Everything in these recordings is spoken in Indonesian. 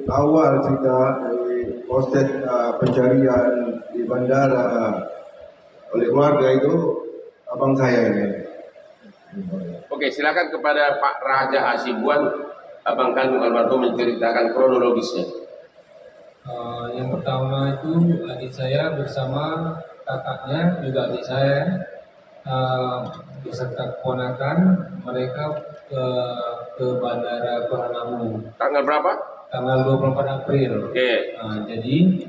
Awal cerita dari proses pencarian di bandara oleh keluarga itu abang saya ini. Oke, silakan kepada Pak Raja Hasibuan, abang kandung almarhum menceritakan kronologisnya. Yang pertama itu adik saya bersama kakaknya, juga adik saya beserta keponakan mereka ke Bandara Kuala Namu. Tanggal berapa? Tanggal 24 April. Oke. Jadi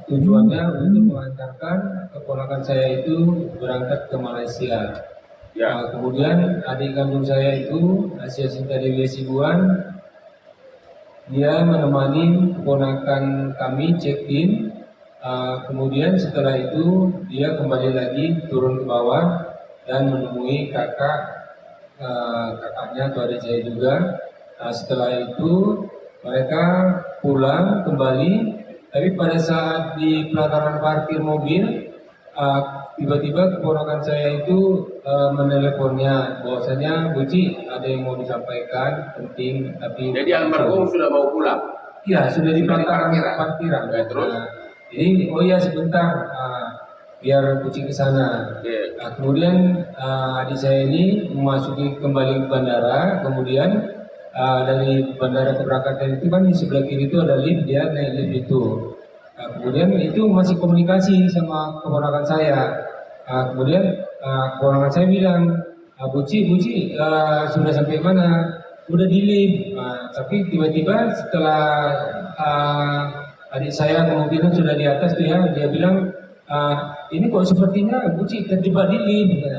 tujuannya untuk mengantarkan keponakan saya itu berangkat ke Malaysia. Ya. Kemudian adik kandung saya itu Asia Sinta Dewi Hasibuan, dia menemani keponakan kami check-in. Kemudian setelah itu dia kembali lagi turun ke bawah dan menemui kakaknya atau adik saya juga. Setelah itu mereka pulang kembali, tapi pada saat di pelataran parkir mobil tiba-tiba keponakan saya itu meneleponnya bahwasanya Buci ada yang mau disampaikan penting, tapi jadi almarhum sudah mau pulang. Iya, sudah di pelataran parkiran. Ya, terus jadi oh ya sebentar biar Buci ke sana. Kemudian adik saya ini memasuki kembali ke bandara. Kemudian dari bandara keberangkatan itu kan di sebelah kiri itu ada lift, dia naik lift itu. Kemudian itu masih komunikasi sama keponakan saya. Kemudian keponakan saya bilang, Buci, sudah sampai mana? Udah di lift. Tapi tiba-tiba setelah adik saya kemungkinan sudah di atas tuh ya, dia bilang, ini kok sepertinya Buci terjebak di lift.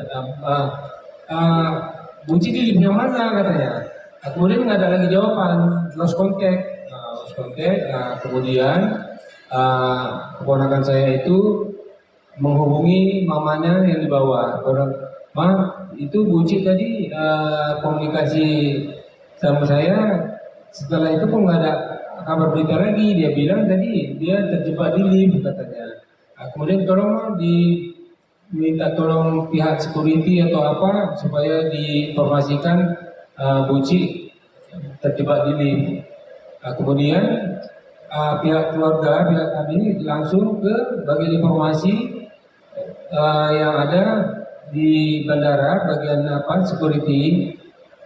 Buci di lift yang mana katanya? Kemudian nggak ada lagi jawaban, lost contact. Kemudian keponakan saya itu menghubungi mamanya yang di bawah. Ma, itu Buci tadi komunikasi sama saya. Setelah itu kok nggak ada kabar berita lagi. Dia bilang tadi dia terjebak di lift katanya. Kemudian tolong diminta tolong pihak security atau apa supaya diinformasikan Buci terjebak di lift. Kemudian pihak keluarga, pihak kami langsung ke bagian informasi yang ada di bandara, bagian security.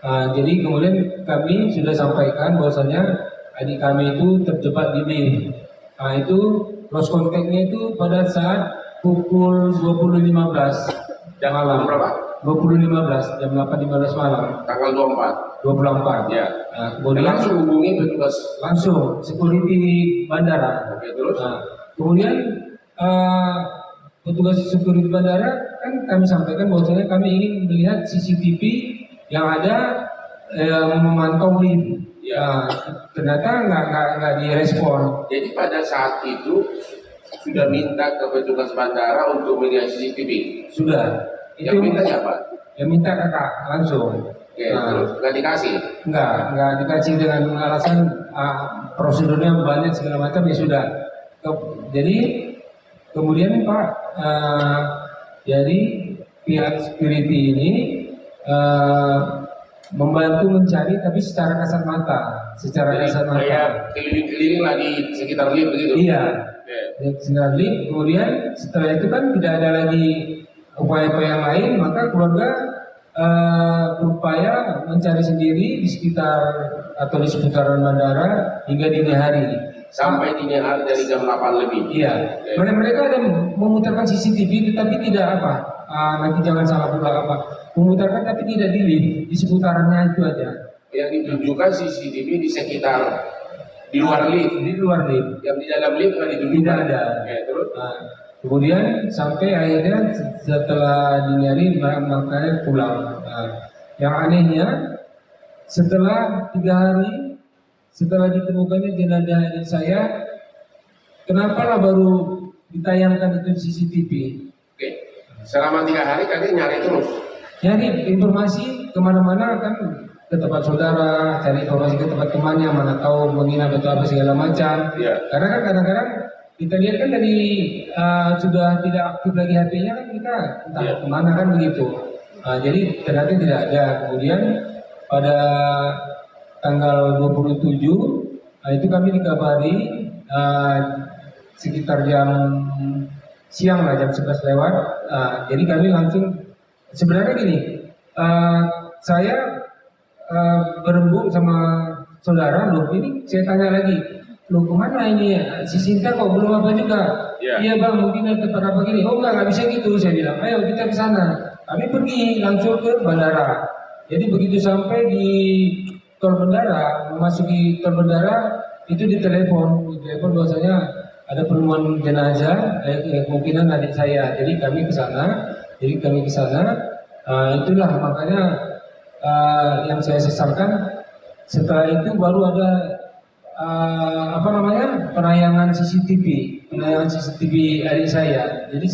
Jadi kemudian kami sudah sampaikan bahwasanya adik kami itu terjebak di lift. Itu lost contact-nya itu pada saat pukul 20.15 malam. Berapa? 20.15 jam 8.15 malam. Tanggal 24. Ya. Kemudian langsung hubungi petugas. Langsung security bandara. Oke, terus? Kemudian petugas security bandara kan kami sampaikan bahwasanya kami ingin melihat CCTV yang ada memantau lift. Ya. Ternyata nggak direspon. Jadi pada saat itu sudah minta ke petugas bandara untuk melihat CCTV. Sudah. Yang minta siapa? Yang minta kakak langsung. Oke, terus nggak dikasih? Nggak dikasih dengan alasan prosedurnya banyak segala macam, ya sudah. Jadi kemudian Pak, jadi pihak security ini membantu mencari tapi secara kasat mata. Kayak keliling-keliling lagi sekitar lift begitu? Iya. Sekitar lift. Kemudian setelah itu kan tidak ada lagi upaya-upaya yang lain, maka keluarga berupaya mencari sendiri di sekitar atau di seputaran bandara hingga dini hari. Sampai dini hari dari jam 8 lebih. Iya. Mereka ada memutarkan CCTV, tetapi tidak apa. Nanti jangan salah pula apa. Memutarkan tapi tidak di lift, di seputarannya itu aja. Yang ditunjukkan CCTV di sekitar, di luar lift. Di luar lift. Yang di dalam lift nggak ditunjukkan. Tidak ada. Oke, terus? Kemudian sampai akhirnya setelah dini hari makanya pulang. Yang anehnya setelah 3 hari setelah ditemukannya jenazah adik saya, kenapa lah baru ditayangkan itu CCTV? Oke. Selama 3 hari kalian nyari terus? Nyari informasi kemana-mana kan, ke tempat saudara, cari informasi ke tempat temannya, mana tahu menginap atau apa segala macam. Ya. Karena kan kadang-kadang kita lihat kan dari sudah tidak aktif lagi HP-nya kan, kita entah kemana kan begitu. Jadi ternyata tidak ada. Kemudian pada tanggal 27 itu kami dikabari sekitar jam siang lah, jam 11 lewat. Jadi kami langsung, sebenarnya gini, saya berembuk sama saudara, loh ini saya tanya lagi, loh kemana ini si Sinta kok belum apa juga? Iya bang, mungkin ada tempat apa gini. Oh enggak bisa gitu, saya bilang, ayo kita ke sana. Kami pergi langsung ke bandara. Jadi begitu sampai di tol bandara, memasuki tol bandara, itu di telepon bahwasanya ada penemuan jenazah, kemungkinan adik saya. Jadi kami ke sana. Itulah makanya yang saya sesalkan. Setelah itu baru ada penayangan CCTV adik saya. Jadi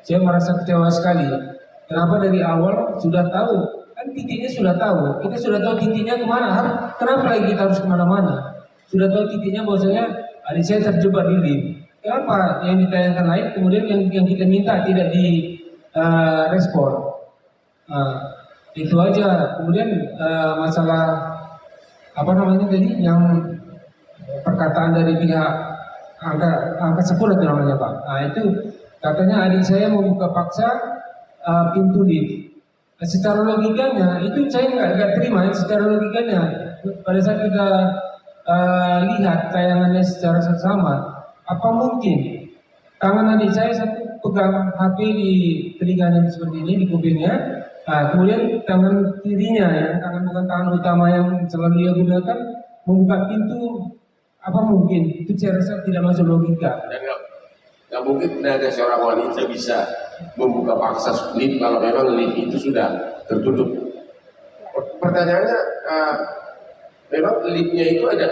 saya merasa kecewa sekali. Kenapa dari awal sudah tahu? Kan titiknya sudah tahu. Kita sudah tahu titiknya kemana. Kenapa lagi kita harus kemana-mana? Sudah tahu titiknya bahwasanya adik saya terjebak di lift. Kenapa yang ditayangkan lain, kemudian yang kita minta tidak di respon? Itu aja. Kemudian masalah yang perkataan dari pihak angka 10 itu namanya Pak. Itu katanya adik saya membuka paksa pintu lift. Secara logikanya itu saya nggak terima. Secara logikanya pada saat kita lihat tayangannya secara seksama, apa mungkin tangan adik saya satu pegang HP di telinganya seperti ini, di kupingnya, kemudian tangan kirinya, bukan tangan utama yang selalu dia gunakan, membuka pintu. Apa mungkin? Itu saya rasa tidak masuk logika. Nggak mungkin tidak ada seorang wanita bisa membuka paksa lift kalau memang lift itu sudah tertutup. Pertanyaannya, memang liftnya itu ada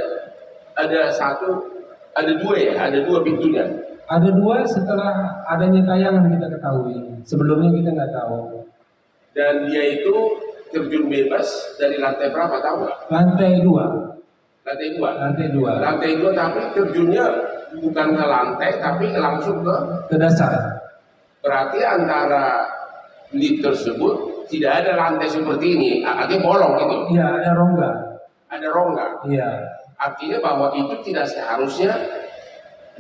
dua pintunya. Ada dua setelah adanya tayangan kita ketahui. Sebelumnya kita nggak tahu. Dan dia itu terjun bebas dari lantai berapa, tahu nggak? Lantai 2. Lantai 2 tapi terjunnya bukan ke lantai tapi langsung ke dasar. Berarti antara lift tersebut tidak ada lantai seperti ini, artinya bolong gitu. Iya, ada rongga. Ada rongga. Iya. Artinya bahwa itu tidak seharusnya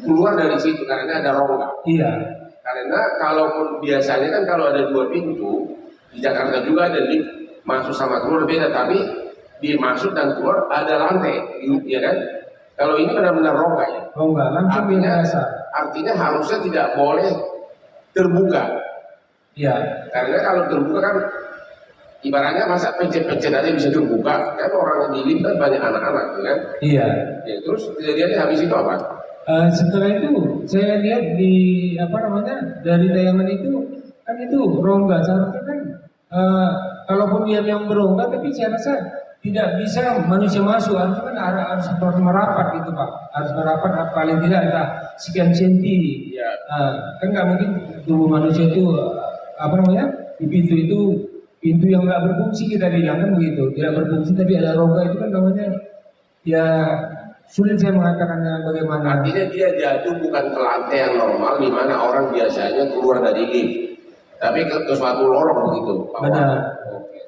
keluar dari situ karena ada rongga. Iya. Karena kalaupun biasanya kan kalau ada dua pintu, di Jakarta juga ada lift masuk sama keluar beda, tapi di masuk dan keluar ada lantai, ya kan? Kalau ini benar-benar rongga ya. Rongga, langsung biasa. Artinya harusnya tidak boleh terbuka. Iya. Karena kalau terbuka kan ibaratnya masa pencet-pencet aja bisa terbuka, kan orang di lift kan banyak anak-anak, kan? Iya. Ya, terus kejadiannya habis itu apa? Setelah itu saya lihat dari tayangan itu kan itu rongga, seharusnya kan kalaupun dia yang berongga, tapi saya rasa tidak bisa manusia masuk, harus merapat gitu Pak, harus merapat paling tidak ada sekian senti. Ya. Kan nggak mungkin tubuh manusia itu di pintu itu pintu yang nggak berfungsi, kita bilang kan begitu, tidak berfungsi tapi ada rongga, itu kan namanya ya sulit saya mengatakannya bagaimana. Artinya dia jatuh bukan ke lantai yang normal di mana orang biasanya keluar dari lift, tapi ke suatu lorong begitu. Benar. Oke.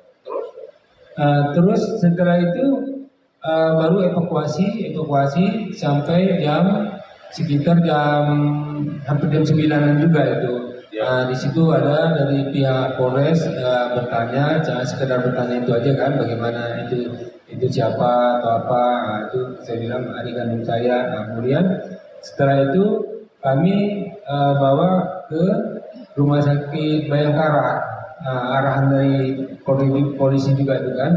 Terus setelah itu baru evakuasi sampai sekitar hampir jam 9-an juga itu. Ya. Di situ ada dari pihak Polres bertanya, jangan sekedar bertanya itu aja kan, bagaimana itu siapa atau apa. Itu saya bilang adik kandung saya. Kemudian setelah itu kami bawa ke rumah sakit Bayangkara, arahan dari polisi juga itu kan.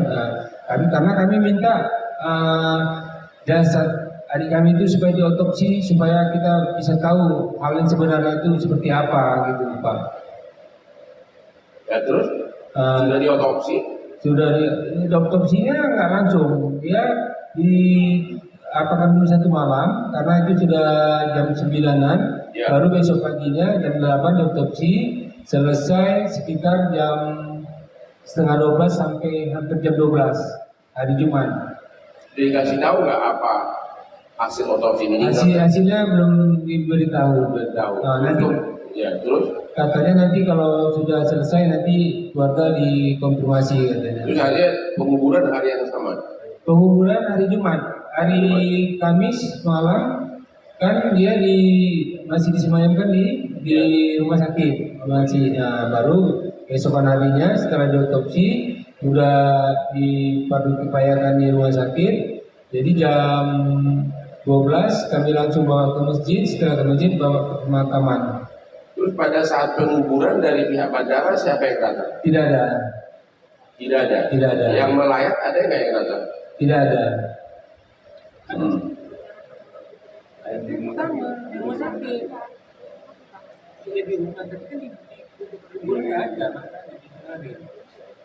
Karena kami minta jasad adik kami itu supaya diotopsi, supaya kita bisa tahu hal yang sebenarnya itu seperti apa gitu Pak. Ya, terus sudah diotopsi? Sudah diotopsinya nggak langsung, dia dulu 1 malam karena itu sudah jam 9-an. Ya. Baru besok paginya jam 8 diotopsi, selesai sekitar jam setengah 12 sampai hampir jam 12 hari Jumat. Dikasih tahu nggak apa hasil otopsi ini? Hasilnya belum diberitahu. Nanti ya, terus katanya nanti kalau sudah selesai nanti keluarga dikonfirmasi katanya. Terus aja penguburan hari yang sama. Penguburan hari Jumat, hari Kamis malam kan dia masih disemayamkan di rumah sakit, masih baru keesokan harinya setelah diotopsi sudah dipadukifayakan di rumah sakit. Jadi jam 12 kami langsung bawa ke masjid, setelah ke masjid bawa ke pemakaman. Terus pada saat penguburan dari pihak bandara siapa yang datang? Tidak ada. Tidak ada. Tidak ada. Yang melayat ada nggak yang datang? Tidak ada. Di rumah sakit. Iya di rumah sakit kan di kubur nggak ada.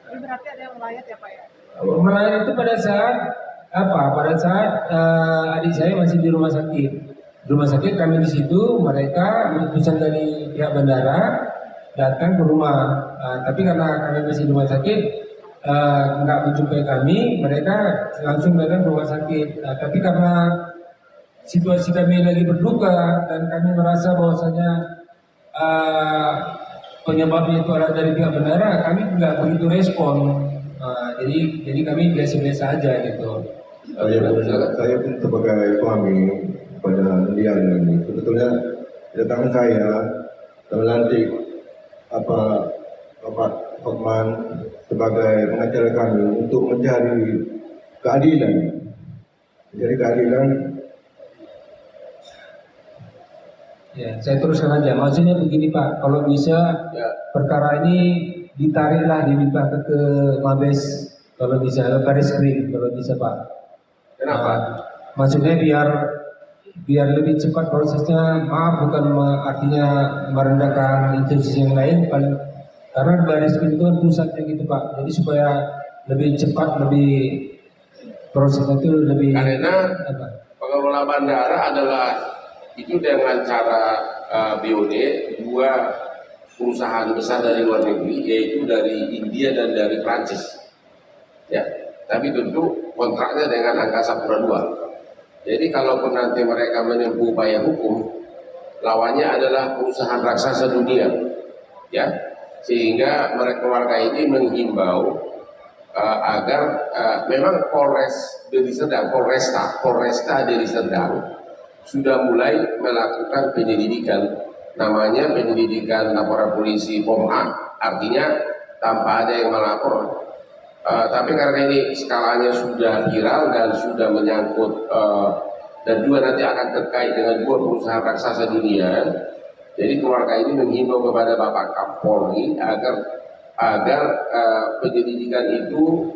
Ini berarti ada yang melayat ya Pak ya? Melayat itu pada saat apa? Pada saat adik saya masih di rumah sakit. Di rumah sakit kami di situ, mereka utusan dari pihak bandara datang ke rumah. Tapi karena kami masih di rumah sakit, nggak menjumpai kami, mereka langsung datang ke rumah sakit. Tapi karena situasi kami lagi berduka dan kami merasa bahwasanya penyebabnya itu adalah dari pihak bandara, kami nggak begitu respon. Jadi kami biasa-biasa aja gitu. Saya pun sebagai suami pada Lian ini, sebetulnya kedatangan saya dan melantik Bapak Hotman sebagai pengacara kami untuk mencari keadilan. Mencari keadilan. Ya, saya teruskan aja. Maksudnya begini Pak, kalau bisa perkara ini ditariklah, diminta ke Mabes, kalau bisa, ke Baris Krim, kalau bisa Pak. Kenapa? Maksudnya biar lebih cepat prosesnya. Maaf, bukan artinya merendahkan institusi yang lain, paling karena Baris Krim itu kan pusatnya gitu Pak. Jadi supaya lebih cepat, lebih prosesnya itu lebih. Karena pengelola bandara adalah itu dengan cara BOD, dua perusahaan besar dari luar negeri, yaitu dari India dan dari Prancis. Ya, tapi tentu kontraknya dengan Angkasa Pura II. Jadi kalaupun nanti mereka menempuh upaya hukum, lawannya adalah perusahaan raksasa dunia, ya, sehingga mereka keluarga ini menghimbau agar memang Polresta Deli Serdang sudah mulai melakukan penyelidikan, namanya penyelidikan laporan polisi POM-A, artinya tanpa ada yang melapor. Tapi karena ini skalanya sudah viral dan sudah menyangkut dan juga nanti akan terkait dengan dua perusahaan raksasa dunia, jadi keluarga ini menghimbau kepada Bapak Kapolri agar penyelidikan itu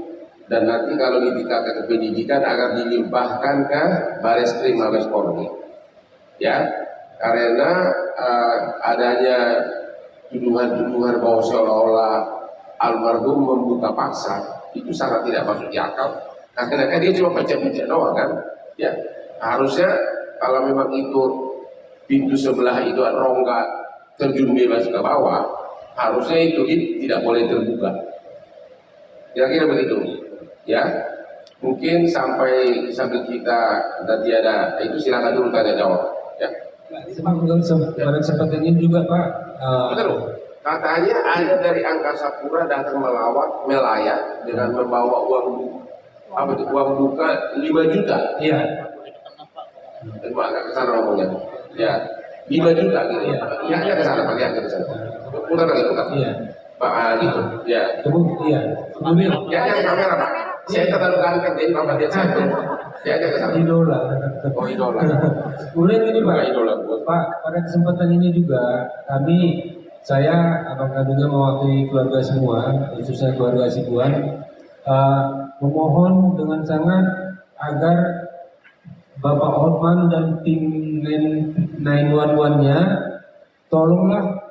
dan nanti kalau ditingkatkan ke penyidikan agar dilimpahkan ke Baris Krim Mabes Polri. Ya, karena adanya tuduhan-tuduhan bahwa seolah-olah almarhum membuka paksa, itu sangat tidak masuk di akal. Karena dia cuma pecah-pecah doang kan, ya. Harusnya kalau memang itu pintu sebelah itu ada rongga terjun bebas ke bawah, harusnya itu tidak boleh terbuka. Kira-kira begitu, ya. Mungkin sampai kita nanti ada itu silakan dulu tanya jawab. Ya. Pada kesempatan ini juga Pak. Betul. Katanya ada dari Angkasa Pura datang melayat dengan membawa uang buka 5 juta. Iya. Coba agak kesana ngomongnya. Ya, 5 juta gitu. Ya, ke sana Pak, ya ke sana. Putar lagi, putar. Iya. Pak gitu. Ya. Iya. Kemudian Ya, yang kamera Pak. Saya terlalu ganteng jadi Bapak lihat saya. Ya, ke sana. idola. Oh, idola. Kemudian ini Pak. Bukan idola gua. Pak, pada kesempatan ini juga saya abang kandungnya mewakili keluarga semua, khususnya keluarga Sibuan, memohon dengan sangat agar Bapak Hotman dan tim 911-nya tolonglah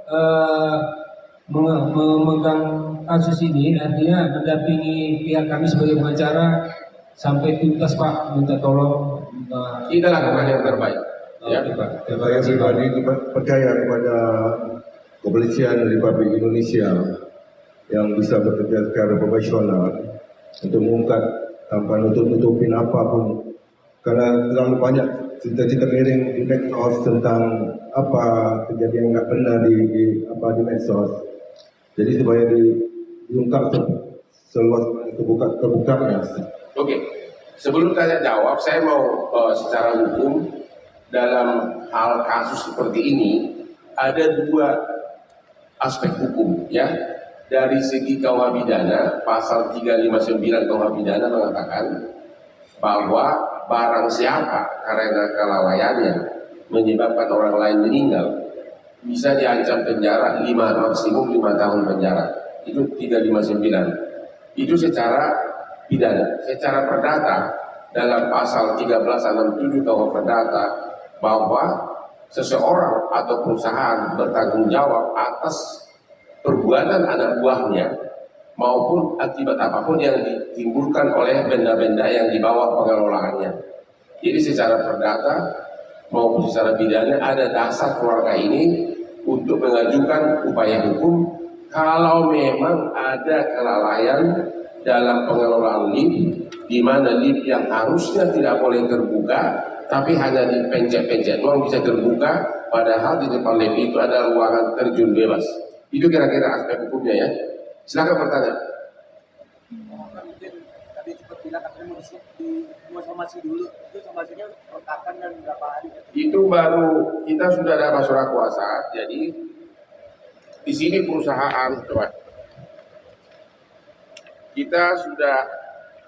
memegang kasus ini, artinya mendampingi pihak kami sebagai pengacara sampai tuntas Pak, minta tolong. Kita lakukan yang terbaik. Ya, Pak. Saya pribadi percaya kepada Kepolisian Republik Indonesia yang bisa bekerja secara profesional untuk mengungkap tanpa nutup-nutupin apapun, karena terlalu banyak cerita-cerita miring di medsos tentang apa kejadian nggak benar di medsos. Jadi supaya diungkap seluas terbukanya. Oke. Sebelum tanya jawab, saya mau secara hukum dalam hal kasus seperti ini ada dua aspek hukum ya. Dari segi KUH pidana, pasal 359 KUH pidana mengatakan bahwa barang siapa karena kelalaiannya menyebabkan orang lain meninggal bisa diancam penjara maksimum 5 tahun penjara. Itu 359. Itu secara pidana. Secara perdata dalam pasal 1367 KUH Perdata bahwa seseorang atau perusahaan bertanggung jawab atas perbuatan anak buahnya maupun akibat apapun yang ditimbulkan oleh benda-benda yang di bawah pengelolaannya. Jadi secara perdata maupun secara pidana ada dasar keluarga ini untuk mengajukan upaya hukum kalau memang ada kelalaian dalam pengelolaan lift, di mana lift yang harusnya tidak boleh terbuka, tapi hanya dipencet-pencet doang bisa terbuka, padahal di depan lift itu ada ruangan terjun bebas. Itu kira-kira aspek hukumnya ya. Silakan bertanya. Tadi sempat bilang katanya mau somasi dulu, itu somasinya kapan dan berapa hari? Itu baru kita sudah dapat surat kuasa, jadi di sini perusahaan, coba. Kita sudah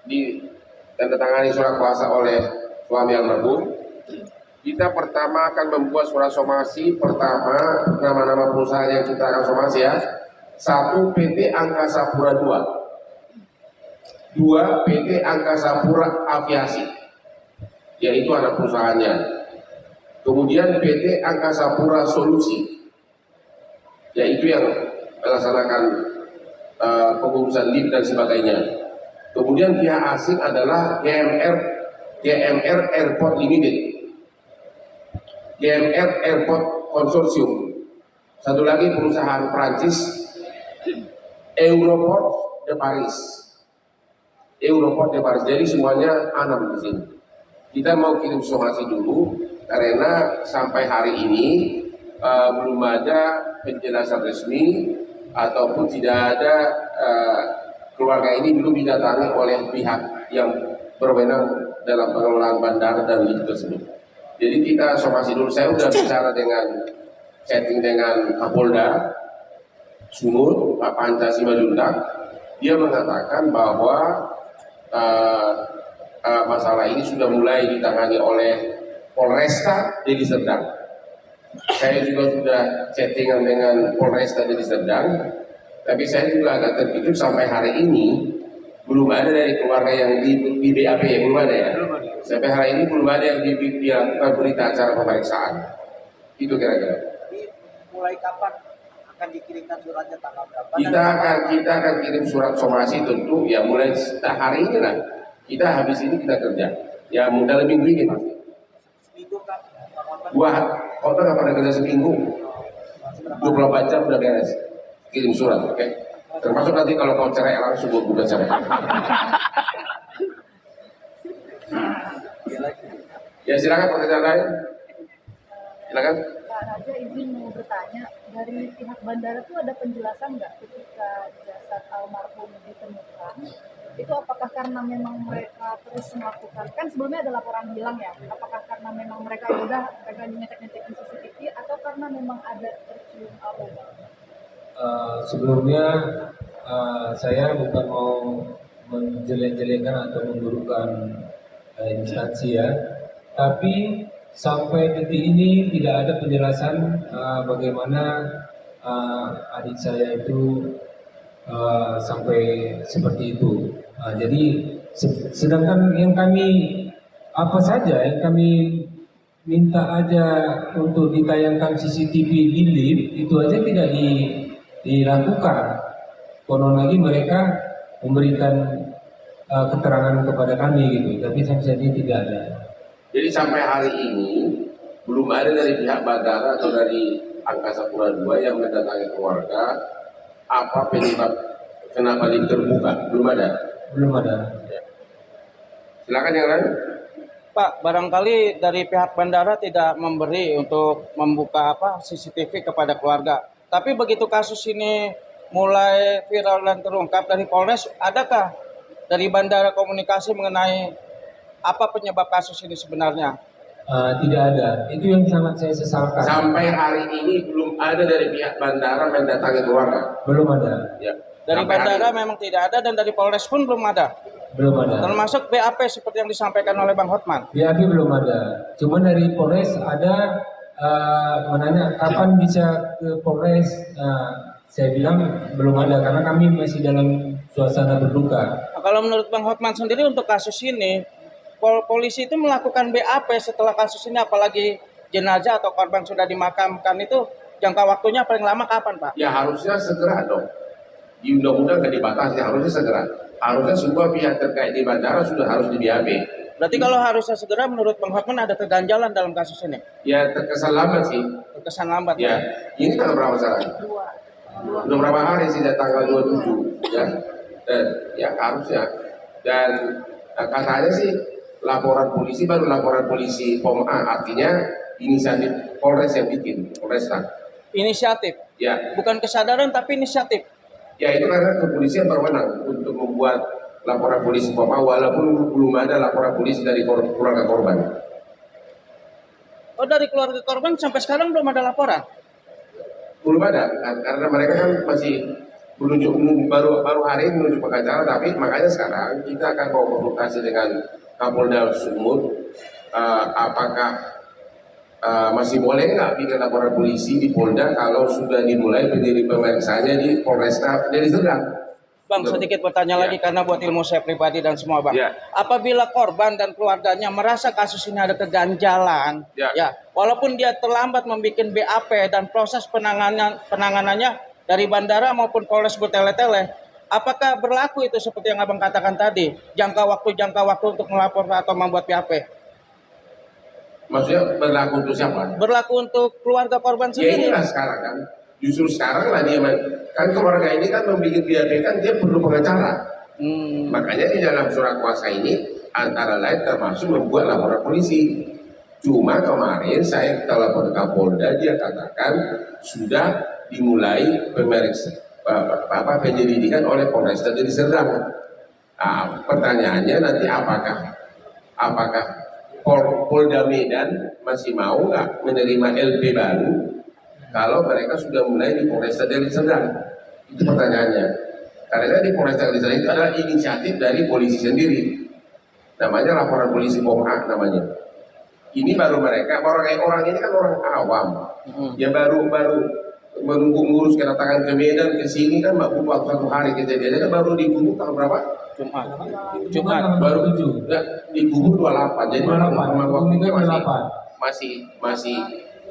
ditandatangani surat kuasa oleh suami almarhum. Kita pertama akan membuat surat somasi. Pertama, nama-nama perusahaan yang kita akan somasi ya. 1 PT Angkasa Pura II. 2 PT Angkasa Pura Aviasi, yaitu anak perusahaannya. Kemudian PT Angkasa Pura Solusi, yaitu yang melaksanakan pengurusan lift dan sebagainya. Kemudian pihak asing adalah GMR Airport Limited, GMR Airport Consortium. Satu lagi perusahaan Prancis, Europort de Paris. Europort de Paris. Jadi semuanya 6 di sini. Kita mau kirim somasi dulu karena sampai hari ini belum ada penjelasan resmi ataupun tidak ada keluarga ini belum didatangi oleh pihak yang berwenang dalam pengelolaan bandara dan lift tersebut. Jadi kita somasi dulu. Saya sudah bicara dengan chatting dengan Kapolda Sumut, Pak Panca Simanjuntak. Dia mengatakan bahwa masalah ini sudah mulai ditangani oleh Polresta Deli Serdang. Saya juga sudah chattingan dengan Polresta Deli Serdang, tapi saya juga agak terkejut sampai hari ini belum ada dari keluarga yang di BAP ya, belum ada ya. Sampai hari ini belum ada yang dilakukan berita acara pemeriksaan. Itu kira-kira. Mulai kapan akan dikirimkan suratnya, tanggal berapa? Kita akan kirim surat somasi tentu ya mulai hari ini lah. Kita habis ini kita kerja. Ya dalam minggu ini pasti. Seminggu kan? Wah, kota nggak pernah kerja seminggu. 24 jam udah beres. Kirim surat, oke? Termasuk nanti kalau kau cerai langsung gue cerai. Ya silakan pertanyaan lain. Silakan. Pak Raja izin mau bertanya, dari pihak bandara itu ada penjelasan nggak ketika jasad almarhum ditemukan? Itu apakah karena memang mereka terus melakukan, kan sebelumnya ada laporan hilang ya, apakah karena memang mereka ngecek-ngecekin CCTV atau karena memang ada tercium aroma? Sebelumnya saya bukan mau menjelek-jelekan atau memburukan instansi ya, tapi sampai detik ini tidak ada penjelasan bagaimana adik saya itu sampai seperti itu. Jadi sedangkan yang kami apa saja yang kami minta aja untuk ditayangkan CCTV di lift itu aja tidak dilakukan. Konon lagi mereka memberikan keterangan kepada kami gitu, tapi sampai saat ini tidak ada. Jadi sampai hari ini belum ada dari pihak bandara atau dari Angkasa Pura II yang mendatangi keluarga apa penyebab kenapa lift terbuka, belum ada. Belum ada. Ya. Silakan yang lain. Pak, barangkali dari pihak bandara tidak memberi untuk membuka CCTV kepada keluarga. Tapi begitu kasus ini mulai viral dan terungkap dari Polres, adakah dari bandara komunikasi mengenai apa penyebab kasus ini sebenarnya? Tidak ada. Itu yang sangat saya sesalkan. Sampai hari ini belum ada dari pihak bandara mendatangi keluarga. Belum ada. Ya. Dari Sampai hari bandara ini. memang tidak ada dan dari Polres pun belum ada. Belum ada. Termasuk BAP seperti yang disampaikan oleh Bang Hotman. BAP belum ada. Cuman dari Polres ada menanya kapan bisa ke Polres. Saya bilang belum ada karena kami masih dalam suasana berduka. Nah, kalau menurut Bang Hotman sendiri untuk kasus ini, polisi itu melakukan BAP setelah kasus ini, apalagi jenazah atau korban sudah dimakamkan, itu jangka waktunya paling lama kapan, Pak? Ya harusnya segera dong. Di undang-undang nggak dibatasi, harusnya segera. Harusnya semua pihak terkait di bandara sudah harus di BAP. Berarti kalau harusnya segera, menurut Bang Hotman ada keganjalan dalam kasus ini? Ya terkesan lambat sih. Terkesan lambat. Ya, ini tanggal berapa sekarang? Udah berapa hari sih, tanggal 27 ya. Dan ya harusnya. Dan katanya sih laporan polisi baru laporan polisi POM A, artinya inisiatif Polres yang bikin, Polresta. Inisiatif, Ya, bukan kesadaran tapi inisiatif. ya itu karena kepolisian berwenang untuk membuat laporan polisi POM A walaupun belum ada laporan polisi dari keluarga korban. Oh, dari keluarga korban sampai sekarang belum ada laporan? Belum ada, karena mereka kan masih baru hari ini menuju pengacara, tapi makanya sekarang kita akan mau konsultasi dengan Kapolda Sumut, apakah masih boleh nggak bikin laporan polisi di Polda kalau sudah dimulai pemeriksaannya di Polresta Deli Serdang. Bang, sedikit bertanya lagi karena buat ilmu saya pribadi dan semua, Bang. Ya. Apabila korban dan keluarganya merasa kasus ini ada keganjalan, Ya. walaupun dia terlambat membuat BAP dan proses penanganannya dari bandara maupun Polres bertele-tele, apakah berlaku itu seperti yang Abang katakan tadi, jangka waktu untuk melapor atau membuat BAP? Maksudnya berlaku untuk siapa? Berlaku untuk keluarga korban Ya sendiri. inilah sekarang kan, justru sekarang lah dia kan keluarga ini kan membuat BAP kan dia perlu pengacara. Makanya di dalam surat kuasa ini antara lain termasuk membuat laporan polisi. Cuma kemarin saya telepon Kapolda, dia katakan sudah dimulai penyelidikan oleh Polresta Deli Serdang. Pertanyaannya nanti apakah Polda Medan masih mau nggak menerima LP baru kalau mereka sudah mulai di Polresta Deli Serdang? Itu pertanyaannya. Karena di Polresta Deli Serdang itu adalah inisiatif dari polisi sendiri. Namanya laporan polisi POM A namanya. Ini baru mereka, orang ini kan orang awam. Ya baru menunggu ngurus kedatangan ke Medan ke sini kan butuh waktu 1 hari kejadiannya, baru digubur tanggal berapa? Jumat. Baru 7. digubur 28. Jadi 28. waktunya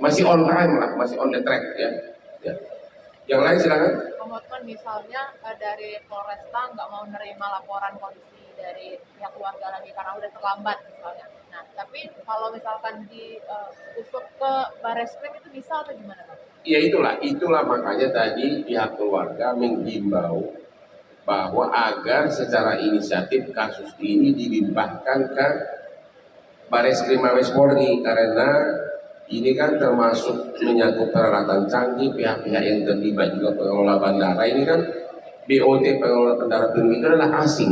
masih on time lah, masih on the track ya. Yang lain silakan. Komitmen misalnya dari Polresta nggak mau menerima laporan polisi dari pihak keluarga lagi karena udah terlambat misalnya. Nah, tapi kalau misalkan diusut ke Barreskrim itu bisa atau gimana, Pak? Ya itulah makanya tadi pihak keluarga menghimbau bahwa agar secara inisiatif kasus ini dilimpahkan ke Barreskrim Mabes Polri, karena ini kan termasuk menyangkut peralatan canggih, pihak-pihak yang terlibat juga pengelola bandara ini kan BOT, pengelola kendaraan pribadi itu adalah asing.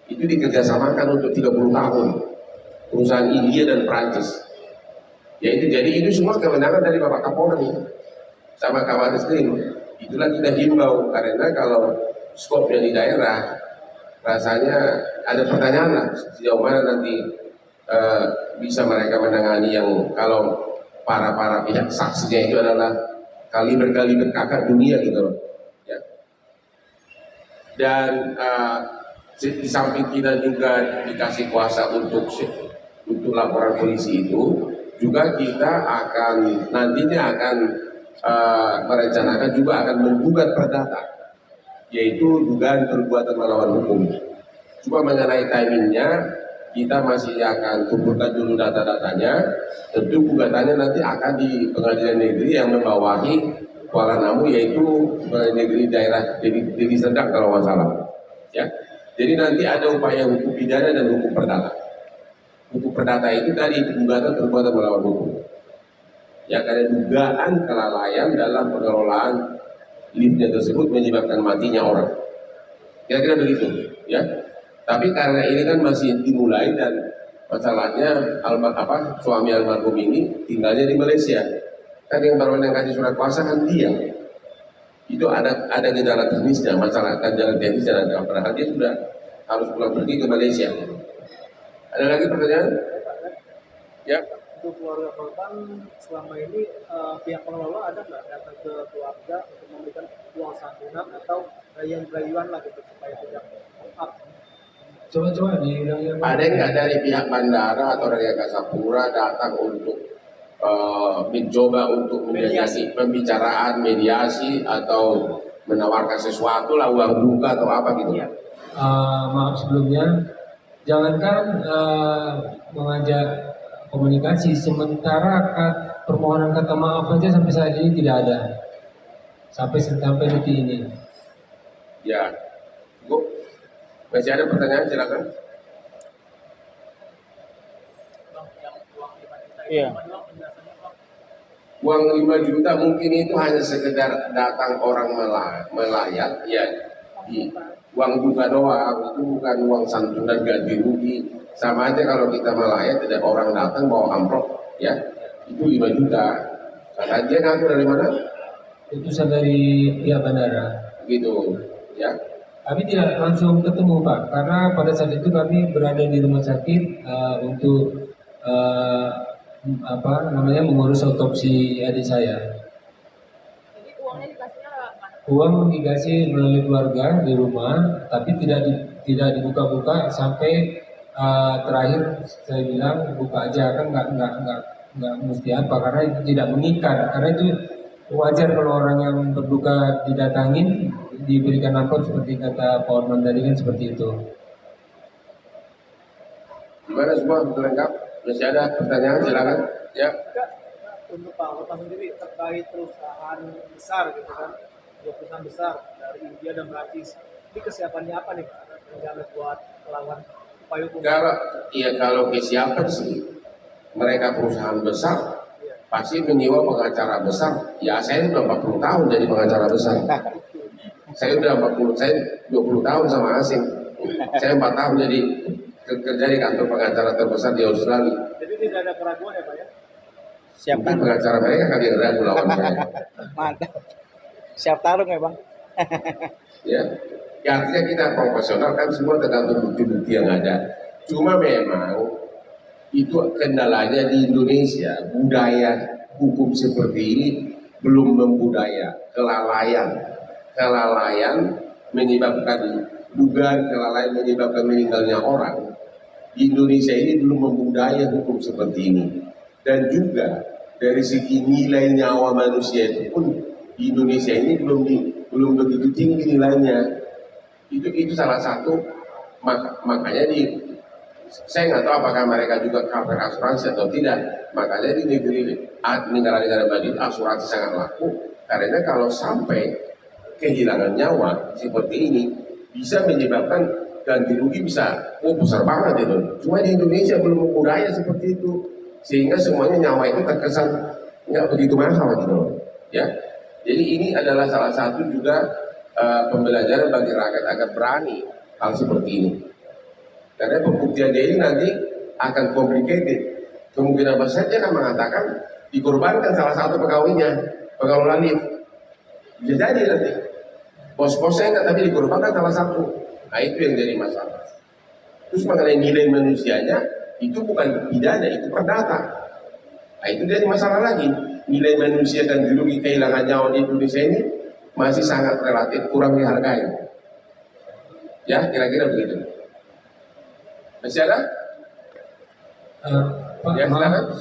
Itu dikerjasamakan untuk 30 tahun, perusahaan India dan Prancis. Ya itu, jadi itu semua kewenangan dari Bapak Kapolri sama Kabarreskrim. Itulah kita himbau, karena kalau skopnya di daerah, rasanya ada pertanyaan lah sejauh mana nanti bisa mereka menangani yang kalau para pihak saksinya itu adalah kaliber kakak dunia gitu loh. Ya. Dan di samping kita juga dikasih kuasa untuk laporan polisi itu, juga kita nantinya akan merencanakan juga akan menggugat perdata, yaitu dugaan perbuatan melawan hukum. Cuma mengenai timingnya kita masih akan kumpulkan dulu data-datanya. Tentu gugatannya nanti akan di pengadilan negeri yang membawahi Kuala Namu, yaitu pengadilan negeri daerah Deli Serdang kalau nggak salah. Ya, jadi nanti ada upaya hukum pidana dan hukum perdata. Hukum perdata itu tadi gugatan perbuatan melawan hukum. Ya, karena dugaan kelalaian dalam pengelolaan liftnya tersebut menyebabkan matinya orang. Kira-kira begitu, ya. Tapi karena ini kan masih dimulai dan Masalahnya suami almarhum ini tinggalnya di Malaysia. Kan yang baru yang kasih surat kuasa kan dia. Itu ada gejala teknisnya, masalah gejala teknisnya dan padahal dia sudah harus pulang pergi ke Malaysia. Ada lagi pertanyaan? Ya. Untuk keluarga korban selama ini pihak pengelola ada nggak datang ke keluarga untuk memberikan uang santunan atau rayuan lah gitu supaya tidak up? Coba diulangi. Ada nggak dari pihak bandara atau dari Angkasa Pura datang untuk mencoba untuk mediasi, pembicaraan, mediasi atau menawarkan sesuatu lah, uang duka atau apa gitu? Iya. Maaf sebelumnya, jangankan mengajak komunikasi, sementara permohonan kata maaf aja sampai saat ini tidak ada, sampai detik ini. Ya, Bu, masih ada pertanyaan, silakan. Iya. Uang 5 juta mungkin itu hanya sekedar datang orang melayat, ya, uang duka doang, itu bukan uang santunan ganti rugi. Sama aja kalau kita melayat, ada orang datang bawa amplop, ya, itu 5 juta. Karena dia ngaku dari mana? Utusan dari pihak bandara. Gitu, ya. Kami tidak langsung ketemu Pak, karena pada saat itu kami berada di rumah sakit untuk mengurus otopsi adik saya. Jadi uangnya dikasihnya mana? Uang dikasih melalui keluarga di rumah, tapi tidak dibuka-buka sampai terakhir saya bilang buka aja, kan nggak mesti apa, karena itu tidak mengikat, karena itu wajar kalau orang yang berduka didatangin diberikan amplop seperti kata Pak Orman tadi, kan seperti itu. Gimana semua lengkap? Masih ada pertanyaan, silakan. Ya. Untuk Pak Orman sendiri terkait perusahaan besar gitu kan, perusahaan besar dari India dan Perancis, ini kesiapannya apa nih Pak? Rencana buat melawan upaya hukum? Kalau kesiapan sih, mereka perusahaan besar pasti menyewa pengacara besar. Ya, saya udah 40 tahun jadi pengacara besar. Saya udah 20 tahun sama asing. Saya 4 tahun jadi kerja di kantor pengacara terbesar di Australia. Jadi tidak ada keraguan ya Pak ya? Mungkin Siapkan. pengacara mereka kali yang ragu lawan saya. Mantap. Siap tarung ya Bang. Ya, artinya kita profesional kan, semua tergantung bukti-bukti yang ada. Cuma memang itu kendalanya di Indonesia, budaya hukum seperti ini belum membudaya. Kelalaian menyebabkan, dugaan kelalaian menyebabkan meninggalnya orang. Di Indonesia ini belum membudaya hukum seperti ini. Dan juga dari segi nilai nyawa manusia itu pun di Indonesia ini belum begitu tinggi nilainya. Itu salah satu, makanya saya nggak tahu apakah mereka juga cover asuransi atau tidak. Makanya di negara-negara maju asuransi sangat laku, karena kalau sampai kehilangan nyawa seperti ini bisa menyebabkan ganti rugi bisa besar banget itu. Cuma di Indonesia belum budaya seperti itu, sehingga semuanya nyawa itu terkesan nggak begitu mahal gitu, ya. Jadi ini adalah salah satu juga pembelajaran bagi rakyat agar berani hal seperti ini. Karena pembuktian ini nanti akan complicated. Kemungkinan besar dia akan mengatakan dikorbankan salah satu pegawainya, pegawai lift. Bisa jadi nanti bos-bosnya enggak, tapi dikorbankan salah satu. Nah, itu yang jadi masalah. Terus mengenai nilai manusianya, itu bukan pidana, itu perdata. Nah, itu jadi masalah lagi. Nilai manusia dan dirugi kehilangan nyawa di Indonesia ini masih sangat relatif kurang dihargai. Ya, kira-kira begitu. Masih ada? Pak, Ya, maaf,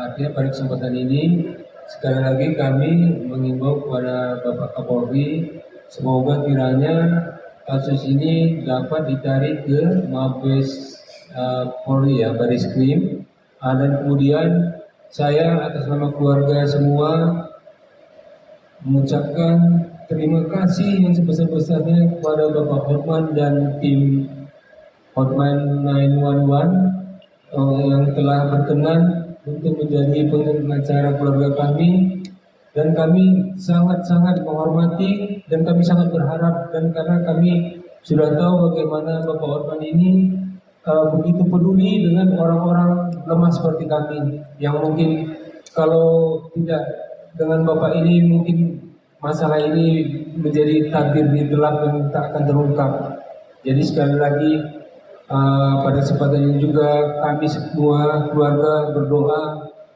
artinya pada kesempatan ini sekali lagi kami mengimbau kepada Bapak Kapolri, semoga kiranya kasus ini dapat ditarik ke Mabes Polri ya, Baris-Krim, dan kemudian saya atas nama keluarga semua mengucapkan terima kasih yang sebesar-besarnya kepada Bapak Hotman dan tim Hotman 911 yang telah berkenan untuk menjadi pengacara keluarga kami, dan kami sangat-sangat menghormati dan kami sangat berharap, dan karena kami sudah tahu bagaimana Bapak Hotman ini begitu peduli dengan orang-orang lemah seperti kami yang mungkin kalau tidak dengan Bapak ini mungkin masalah ini menjadi tabir di gelap dan tak akan terungkap. Jadi sekali lagi pada kesempatan ini juga kami semua keluarga berdoa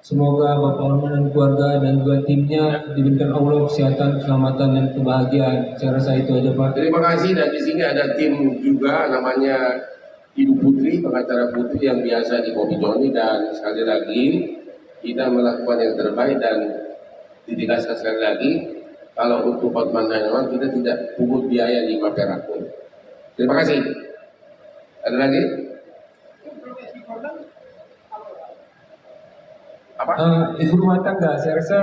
semoga Bapak Orman dan keluarga dan juga timnya diberikan Allah kesehatan, keselamatan dan kebahagiaan. Saya rasa itu aja Pak. Terima kasih, dan di sini ada tim juga namanya Ibu Putri, pengacara Putri yang biasa di Kopi Joni, dan sekali lagi kita melakukan yang terbaik dan ditegaskan sekali lagi kalau untuk Hotman Haiwan kita tidak pungut biaya 5 perak pun. Terima kasih. Ada lagi? Apa? Ibu rumah tangga, saya rasa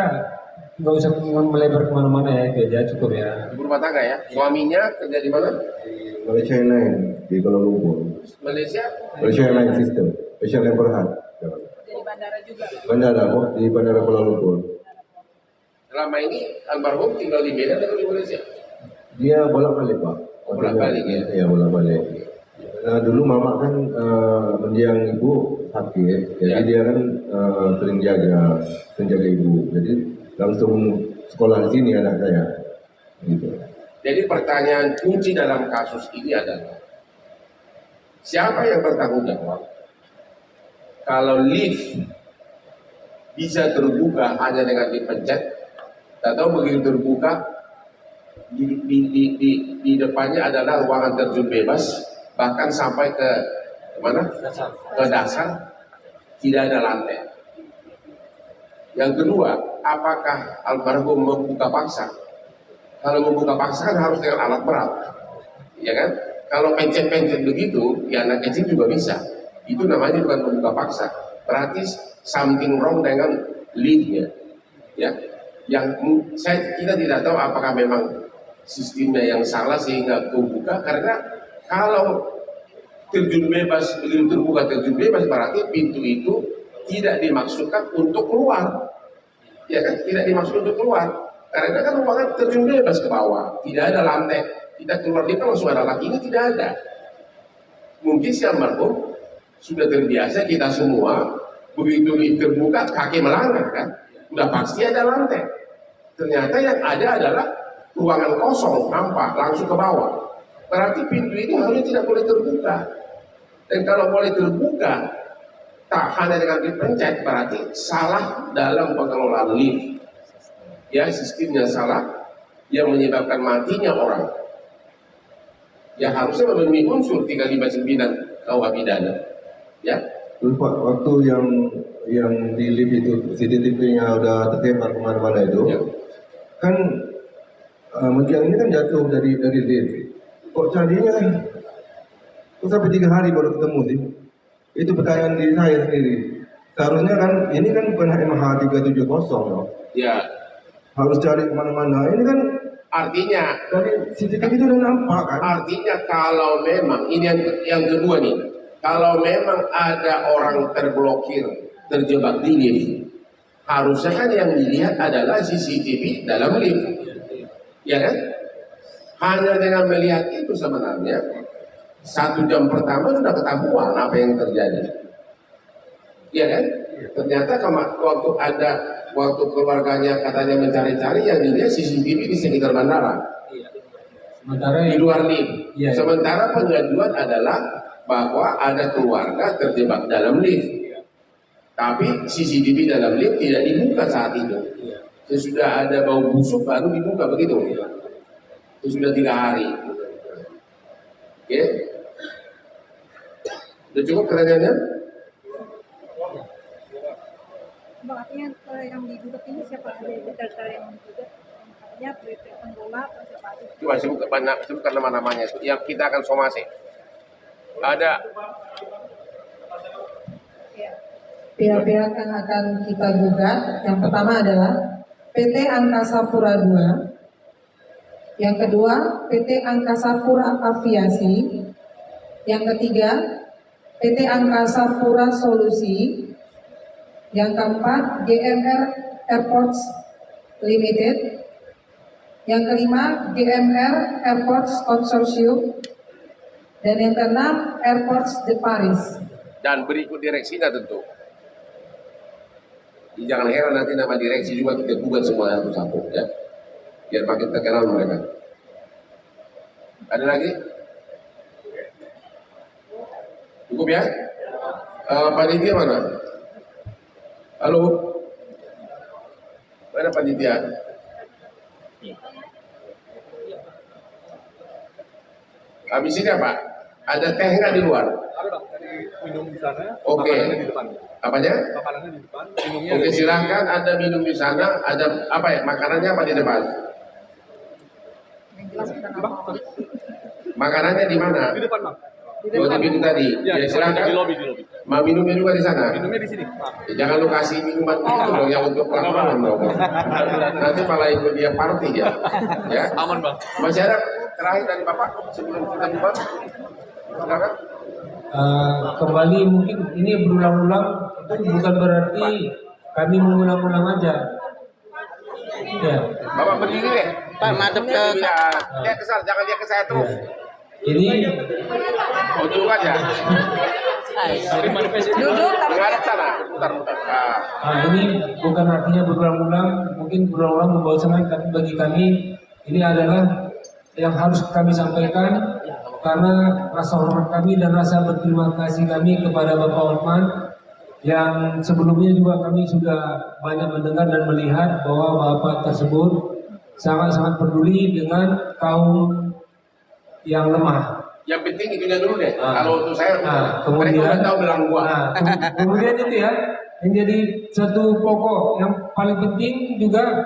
nggak usah melebar kemana-mana ya, itu aja cukup ya. Ibu rumah tangga ya? Suaminya kerja di mana? Di Malaysia Airlines di Kuala Lumpur. Malaysia? Malaysia Airlines System. Malaysia Airlines Berhad. Jadi bandara juga. Bandara, di Bandara Kuala Lumpur. Selama ini almarhum tinggal di Medan atau di Malaysia? Dia bolak-balik Pak. Bolak-balik ya? Iya bolak-balik. Nah, dulu mama kan mendiang ibu sakit, jadi Ya. dia kan sering jaga ibu. Jadi langsung sekolah di sini anak saya. Gitu. Jadi pertanyaan kunci dalam kasus ini adalah siapa yang bertanggung jawab kalau lift bisa terbuka hanya dengan dipencet, atau begitu terbuka di depannya adalah ruangan terjun bebas, bahkan sampai ke mana? Ke dasar, tidak ada lantai. Yang kedua, apakah almarhum membuka paksa? Kalau membuka paksa kan harus dengan alat berat, ya kan? Kalau pencet-pencet begitu, ya anak kecil juga bisa. Itu namanya bukan membuka paksa. Berarti something wrong dengan liftnya, ya. Kita tidak tahu apakah memang sistemnya yang salah sehingga terbuka, karena kalau terjun bebas, begitu terbuka terjun bebas berarti pintu itu tidak dimaksudkan untuk keluar, ya kan? Tidak dimaksud untuk keluar, karena kan ruangan terjun bebas ke bawah, tidak ada lantai, kita keluar itu langsung ada laki, ini tidak ada. Mungkin si almarhum sudah terbiasa, kita semua begitu terbuka kaki melangkah kan, udah pasti ada lantai. Ternyata yang ada adalah ruangan kosong, nampak langsung ke bawah. Berarti pintu ini harusnya tidak boleh terbuka. Dan kalau boleh terbuka, tak hanya dengan dipencet, berarti salah dalam pengelolaan lift. Ya, sistemnya salah yang menyebabkan matinya orang. Ya harusnya memenuhi unsur 359 KUH pidana. Ya. Terus Pak, waktu yang di lift itu CCTV-nya udah tersebar kemana-mana itu, Ya. kan mendiang ini kan jatuh dari lift. Kok carinya kok sampai 3 hari baru ketemu sih? Itu pertanyaan diri saya sendiri. Seharusnya kan ini kan bukan MH 370 loh. Ya. Harus cari kemana-mana. Ini kan Artinya dari CCTV itu udah nampak kan? Artinya kalau memang ini yang kedua nih, kalau memang ada orang terblokir, terjebak di lift, harusnya kan yang dilihat adalah CCTV dalam lift, ya kan? Hanya dengan melihat itu sebenarnya 1 jam pertama sudah ketahuan apa yang terjadi, ya kan? Ternyata waktu keluarganya katanya mencari-cari, yang dilihat CCTV di sekitar bandara. Sementara Di luar lift. Iya. Sementara pengaduan adalah bahwa ada keluarga terjebak dalam lift. Tapi CCTV dalam lift tidak dibuka saat itu. Sesudah ada bau busuk baru dibuka, begitu. Sesudah 3 hari. Oke. Sudah cukup pertanyaannya? Bang, artinya yang digugat ini siapa ada detail yang digugat? Makanya PT Tenggola atau siapa aja? Coba sebutkan nama-namanya. Yang kita akan somasi. Ada. Ya. Pihak-pihak yang akan kita gugat, yang pertama adalah PT Angkasa Pura II, yang kedua PT Angkasa Pura Aviasi, yang ketiga PT Angkasa Pura Solusi, yang keempat GMR Airports Limited, yang kelima GMR Airports Consortium, Dan yang keenam, Airports de Paris. Dan berikut direksinya tentu. Jadi jangan heran nanti nama direksi juga kita gugat semua satu-satu ya. Biar makin terkenal mereka. Ada lagi? Cukup ya? Panitia mana? Halo? Mana panitia? Habis ini apa? Ada teh nggak di luar? Ada Bang, dari minum di sana. Oke. Makanannya di depan. Apanya? Makanannya di depan, minumnya Oke, ada di- silahkan ada minum di sana, ada apa ya? Makanannya apa di depan? Yang jelas bukan apa-apa. Makanannya di mana? di depan Bang. Oh, di pintu tadi. Ya, Ya, silahkan. di lobi. Mau minumnya juga di sana. Minumnya di sini. Bang. Ya, jangan lu kasih minuman itu dong yang untuk kelaparan dong. Nanti malah ikut dia party ya. Ya. Aman Bang. Masih ada terakhir dari Bapak sebelum kita buka? Silakan. Kembali mungkin ini berulang-ulang itu bukan berarti kami mengulang-ulang aja. Ya, Bapak berdiri deh. Pak, madep ke Dia kesal, jangan dia ke saya terus. ini Oh, duduk aja. Menghadap sana. Putar. ini bukan artinya berulang-ulang, mungkin berulang-ulang membosankan, tapi bagi kami ini adalah yang harus kami sampaikan karena rasa hormat kami dan rasa berterima kasih kami kepada Bapak Otman yang sebelumnya juga kami sudah banyak mendengar dan melihat bahwa Bapak tersebut sangat-sangat peduli dengan kaum yang lemah. Yang penting itunya dulu deh. Ah. Kalau untuk saya, Kemudian, mereka udah tahu bilang gua. kemudian itu ya, yang jadi satu pokok yang paling penting juga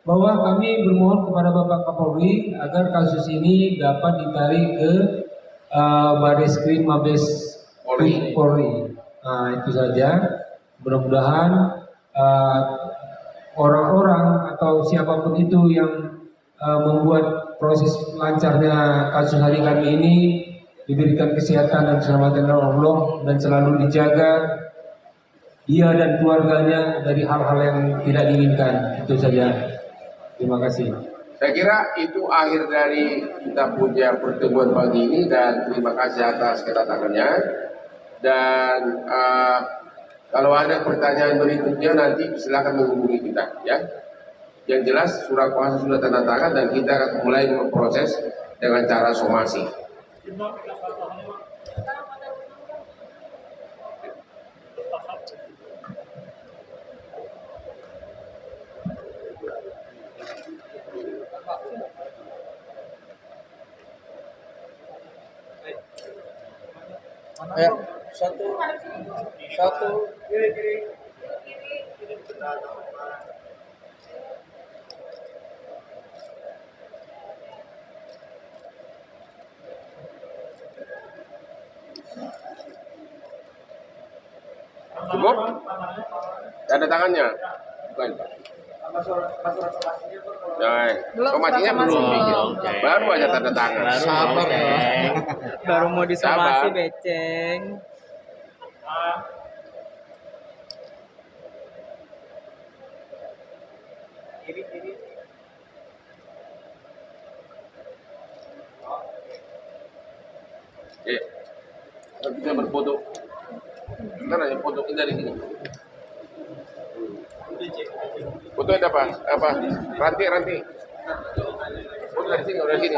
bahwa kami bermohon kepada Bapak Kapolri agar kasus ini dapat ditarik ke Bareskrim Mabes Polri. Nah, itu saja. Mudah-mudahan orang-orang atau siapapun itu yang membuat proses lancarnya kasus hari kami ini diberikan kesehatan dan keselamatan oleh Allah dan selalu dijaga dia dan keluarganya dari hal-hal yang tidak diinginkan. Itu saja. Terima kasih. Saya kira itu akhir dari kita punya pertemuan pagi ini dan terima kasih atas kedatangannya. Dan kalau ada pertanyaan berikutnya nanti silakan menghubungi kita ya. Yang jelas surat kuasa sudah tanda tangan dan kita akan mulai memproses dengan cara somasi. Ya, satu. Cukup? Tanda tangannya? Bukan, Pak. Nah, somasinya belum bikin. Baru aja tanda tangan. Sabar ya. Baru mau disomasi Sabar. beceng. Iya. Kita berfoto. Kita nanya foto kita dari sini. Foto ada apa? Ranti. Foto dari sini, dari sini.